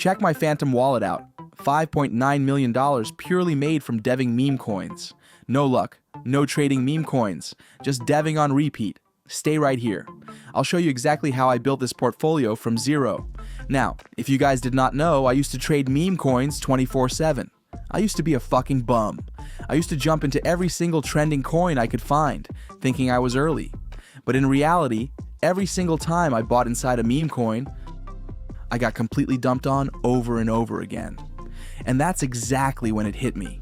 Check my Phantom wallet out. $5.9 million purely made from deving meme coins. No luck, no trading meme coins, just deving on repeat. Stay right here. I'll show you exactly how I built this portfolio from zero. Now, if you guys did not know, I used to trade meme coins 24/7. I used to be a fucking bum. I used to jump into every single trending coin I could find, thinking I was early. But in reality, every single time I bought inside a meme coin, I got completely dumped on over and over again. And that's exactly when it hit me.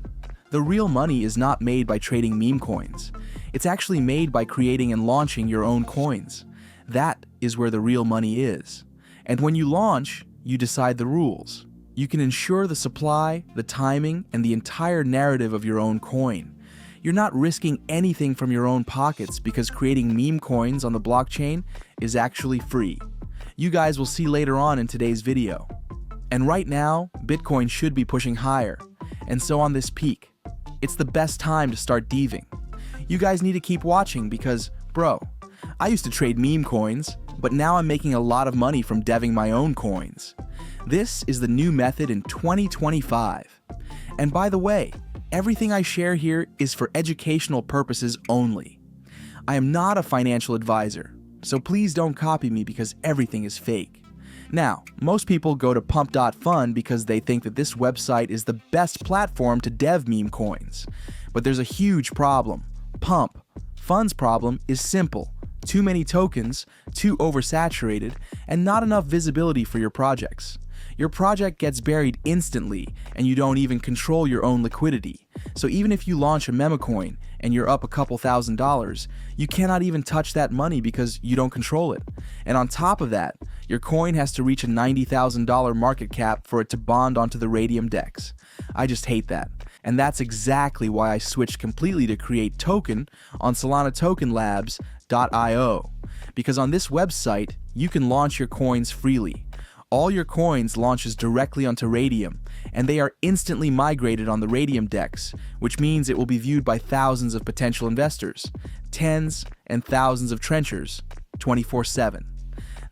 The real money is not made by trading meme coins. It's actually made by creating and launching your own coins. That is where the real money is. And when you launch, you decide the rules. You can ensure the supply, the timing, and the entire narrative of your own coin. You're not risking anything from your own pockets because creating meme coins on the blockchain is actually free. You guys will see later on in today's video. And right now, Bitcoin should be pushing higher. And so on this peak, it's the best time to start deving. You guys need to keep watching because, bro, I used to trade meme coins, but now I'm making a lot of money from deving my own coins. This is the new method in 2025. And by the way, everything I share here is for educational purposes only. I am not a financial advisor, so please don't copy me because everything is fake. Now, most people go to Pump.fun because they think that this website is the best platform to dev meme coins. But there's a huge problem. Pump.fun's problem is simple. Too many tokens, too oversaturated, and not enough visibility for your projects. Your project gets buried instantly, and you don't even control your own liquidity. So even if you launch a meme coin and you're up a couple $1,000s, you cannot even touch that money because you don't control it. And on top of that, your coin has to reach a $90,000 market cap for it to bond onto the Radium DEX. I just hate that. And that's exactly why I switched completely to create token on Solana token.Labs.io. Because on this website, you can launch your coins freely. All your coins launches directly onto Radium, and they are instantly migrated on the Radium DEX, which means it will be viewed by thousands of potential investors, tens and thousands of trenchers, 24/7.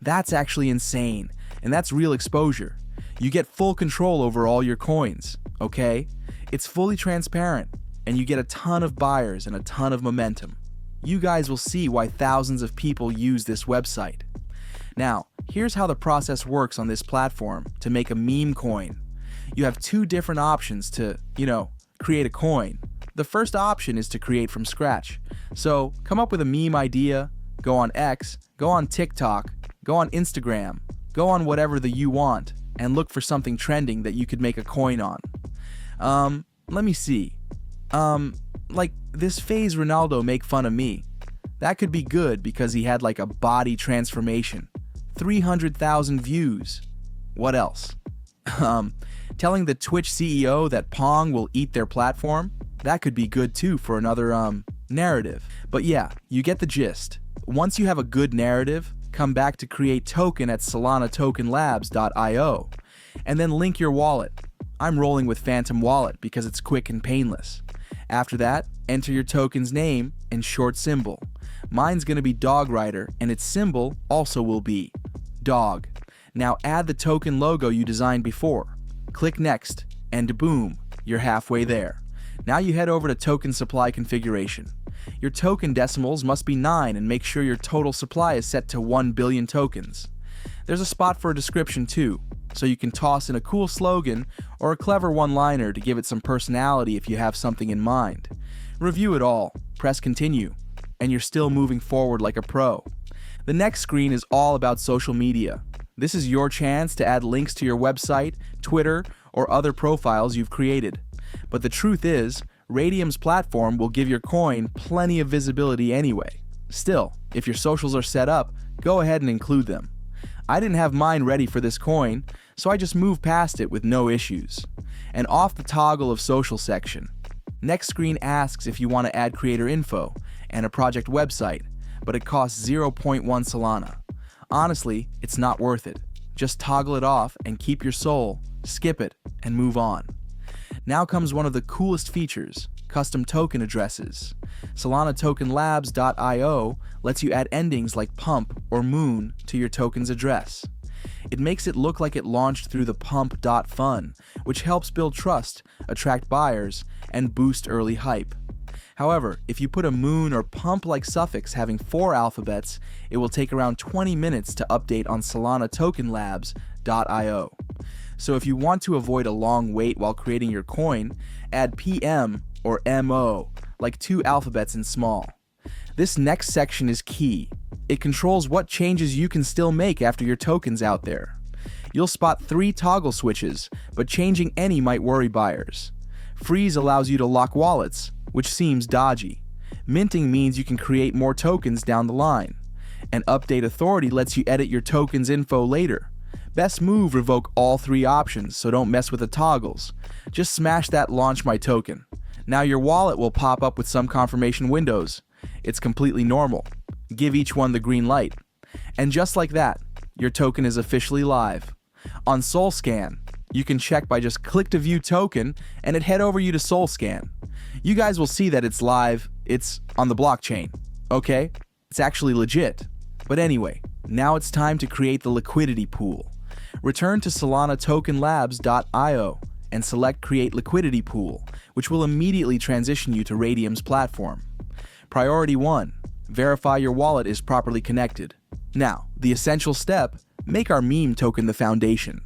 That's actually insane, and that's real exposure. You get full control over all your coins, okay? It's fully transparent, and you get a ton of buyers and a ton of momentum. You guys will see why thousands of people use this website. Now, here's how the process works on this platform to make a meme coin. You have two different options to, create a coin. The first option is to create from scratch. So, come up with a meme idea, go on X, go on TikTok, go on Instagram, go on whatever the you want, and look for something trending that you could make a coin on. Let me see. Like this phase Ronaldo make fun of me. That could be good because he had like a body transformation. 300,000 views. What else? Telling the Twitch CEO that Pong will eat their platform? That could be good too for another, narrative. But yeah, you get the gist. Once you have a good narrative, come back to create token at Solana token.Labs.io and then link your wallet. I'm rolling with Phantom Wallet because it's quick and painless. After that, enter your token's name and short symbol. Mine's gonna be Dog Rider, and its symbol also will be dog. Now add the token logo you designed before. Click next, and boom, you're halfway there. Now you head over to token supply configuration. Your token decimals must be 9 and make sure your total supply is set to 1 billion tokens. There's a spot for a description too, so you can toss in a cool slogan or a clever one-liner to give it some personality if you have something in mind. Review it all, press continue, and you're still moving forward like a pro. The next screen is all about social media. This is your chance to add links to your website, Twitter, or other profiles you've created. But the truth is, Radium's platform will give your coin plenty of visibility anyway. Still, if your socials are set up, go ahead and include them. I didn't have mine ready for this coin, so I just moved past it with no issues. And off the toggle of social section. Next screen asks if you want to add creator info and a project website, but it costs 0.1 Solana. Honestly, it's not worth it. Just toggle it off and keep your soul, skip it, and move on. Now comes one of the coolest features, custom token addresses. Solana token.Labs.io lets you add endings like pump or moon to your token's address. It makes it look like it launched through the Pump.fun, which helps build trust, attract buyers, and boost early hype. However, if you put a moon or pump-like suffix having 4 alphabets, it will take around 20 minutes to update on Solana token.Labs.io. So if you want to avoid a long wait while creating your coin, add PM or MO, like 2 alphabets in small. This next section is key. It controls what changes you can still make after your token's out there. You'll spot 3 toggle switches, but changing any might worry buyers. Freeze allows you to lock wallets, which seems dodgy. Minting means you can create more tokens down the line. And Update Authority lets you edit your token's info later. Best move, revoke all 3 options, so don't mess with the toggles. Just smash that Launch My Token. Now your wallet will pop up with some confirmation windows. It's completely normal. Give each one the green light. And just like that, your token is officially live. On SolScan, you can check by just click to view token and it head over you to SolScan. You guys will see that it's live, it's on the blockchain. Okay? It's actually legit. But anyway, now it's time to create the liquidity pool. Return to Solana token.Labs.io and select Create Liquidity Pool, which will immediately transition you to Radium's platform. Priority 1. Verify your wallet is properly connected. Now, the essential step, make our meme token the foundation.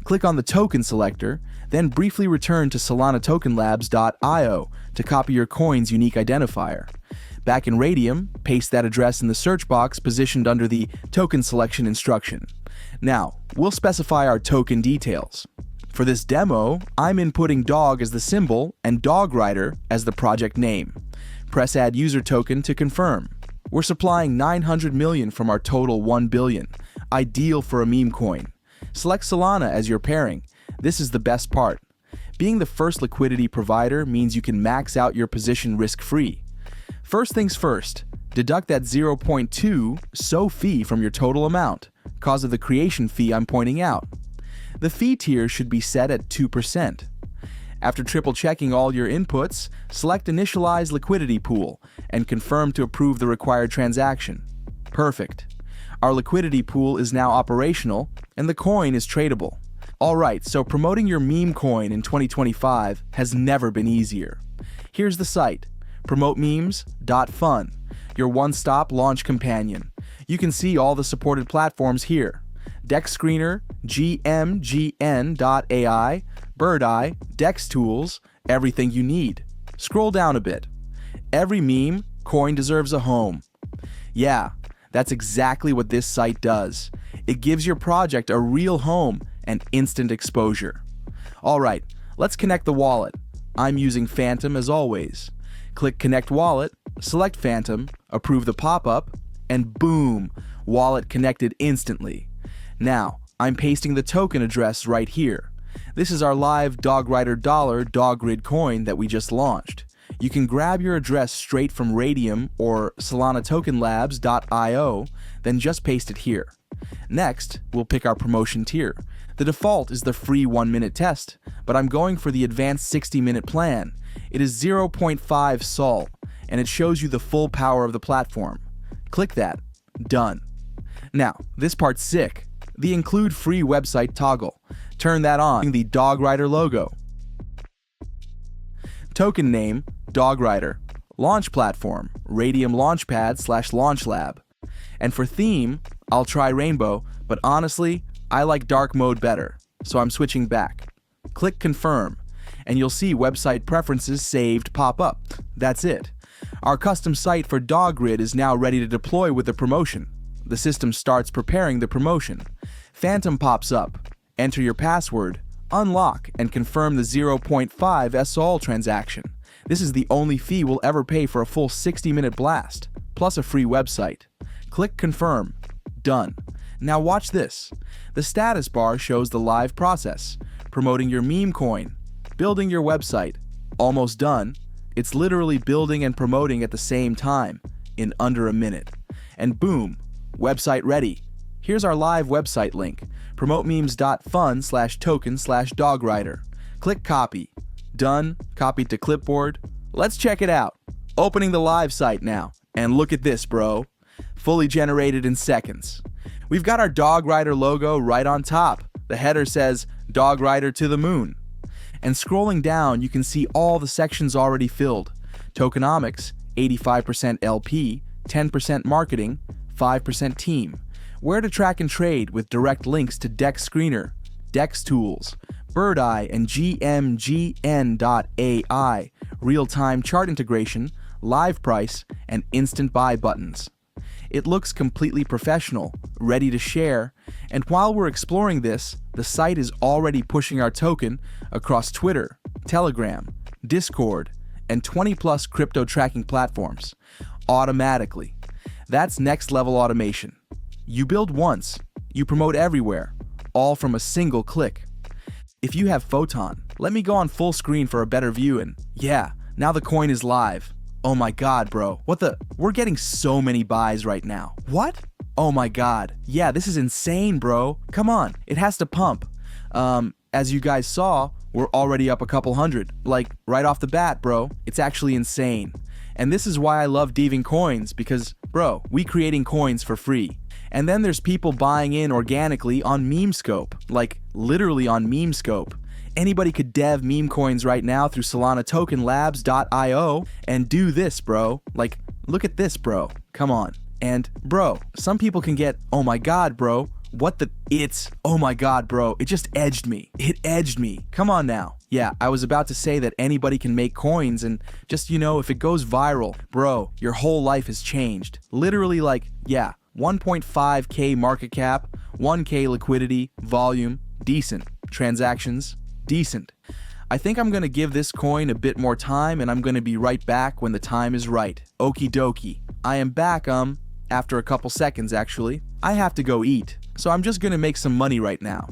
Click on the token selector, then briefly return to Solana token.Labs.io to copy your coin's unique identifier. Back in Radium, paste that address in the search box positioned under the token selection instruction. Now, we'll specify our token details. For this demo, I'm inputting dog as the symbol and dog rider as the project name. Press Add User Token to confirm. We're supplying 900 million from our total 1 billion, ideal for a meme coin. Select Solana as your pairing. This is the best part. Being the first liquidity provider means you can max out your position risk-free. First things first, deduct that 0.2 SO fee from your total amount, cause of the creation fee I'm pointing out. The fee tier should be set at 2%. After triple checking all your inputs, select Initialize Liquidity Pool and confirm to approve the required transaction. Perfect. Our liquidity pool is now operational and the coin is tradable. Alright, so promoting your meme coin in 2025 has never been easier. Here's the site, promotememes.fun, your one-stop launch companion. You can see all the supported platforms here. Dex Screener, GMGN.ai, Birdeye, Dex Tools, everything you need. Scroll down a bit. Every meme coin deserves a home. Yeah, that's exactly what this site does. It gives your project a real home and instant exposure. Alright, let's connect the wallet. I'm using Phantom as always. Click Connect Wallet, select Phantom, approve the pop-up, and boom, wallet connected instantly. Now, I'm pasting the token address right here. This is our live DogRider Dollar Dog Grid coin that we just launched. You can grab your address straight from Radium or Solana token.Labs.io, then just paste it here. Next, we'll pick our promotion tier. The default is the free 1-minute test, but I'm going for the advanced 60-minute plan. It is 0.5 SOL, and it shows you the full power of the platform. Click that. Done. Now, this part's sick. The Include Free website toggle. Turn that on. The DogRider logo. Token name, DogRider. Launch platform, Radium Launchpad/Launch Lab. And for theme, I'll try Rainbow, but honestly, I like dark mode better, so I'm switching back. Click Confirm, and you'll see website preferences saved pop up. That's it. Our custom site for Dog Grid is now ready to deploy with the promotion. The system starts preparing the promotion. Phantom pops up. Enter your password, unlock, and confirm the 0.5 SOL transaction. This is the only fee we'll ever pay for a full 60-minute blast, plus a free website. Click Confirm. Done. Now watch this. The status bar shows the live process. Promoting your meme coin. Building your website. Almost done. It's literally building and promoting at the same time, in under a minute. And boom, website ready. Here's our live website link, promotememes.fun/token/dogrider. Click copy. Done, copied to clipboard. Let's check it out. Opening the live site now. And look at this, bro. fully generated in seconds. We've got our Dog Rider logo right on top. The header says, Dog Rider to the moon. And scrolling down, you can see all the sections already filled. Tokenomics, 85% LP, 10% marketing, 5% team. Where to track and trade with direct links to Dex Screener, Dex Tools, Bird Eye, and GMGN.ai, real-time chart integration, live price, and instant buy buttons. It looks completely professional, ready to share, and while we're exploring this, the site is already pushing our token across Twitter, Telegram, Discord, and 20+ crypto tracking platforms, automatically. That's next-level automation. You build once, you promote everywhere, all from a single click. If you have Photon, let me go on full screen for a better view, and yeah, now the coin is live. Oh my god, bro. We're getting so many buys right now. What? Oh my god. Yeah, this is insane, bro. Come on, it has to pump. As you guys saw, we're already up a couple hundred. Like, right off the bat, bro. It's actually insane. And this is why I love deving coins, because, bro, we creating coins for free. And then there's people buying in organically on MemeScope. Like, literally on MemeScope. Anybody could dev meme coins right now through Solana token.Labs.io and do this, bro. Like, look at this, bro. Come on. And, bro, some people can get, oh my god, bro. Oh my god, bro. It just edged me. It edged me. Come on now. Yeah, I was about to say that anybody can make coins and just, if it goes viral, bro, your whole life has changed. Literally, like, yeah, 1.5K market cap, 1K liquidity, volume, decent. Transactions, decent. I think I'm gonna give this coin a bit more time and I'm gonna be right back when the time is right. Okie dokie. I am back, after a couple seconds actually. I have to go eat, so I'm just gonna make some money right now.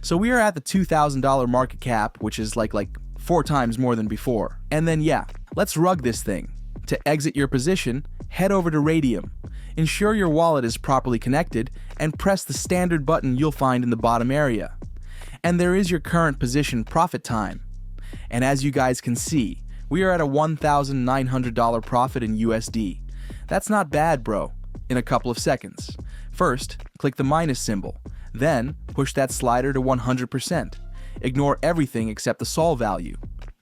So we are at the $2,000 market cap, which is like 4 times more than before. And then yeah, let's rug this thing. To exit your position, head over to Radium. Ensure your wallet is properly connected and press the standard button you'll find in the bottom area. And there is your current position profit time. And as you guys can see, we are at a $1,900 profit in USD. That's not bad, bro, in a couple of seconds. First, click the minus symbol, then push that slider to 100%. Ignore everything except the sol value.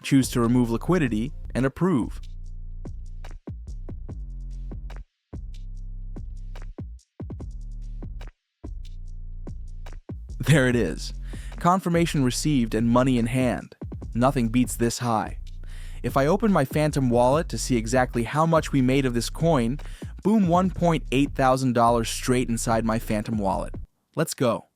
Choose to remove liquidity and approve. There it is. Confirmation received and money in hand. Nothing beats this high. If I open my Phantom wallet to see exactly how much we made of this coin, boom, $1,800 straight inside my Phantom wallet. Let's go.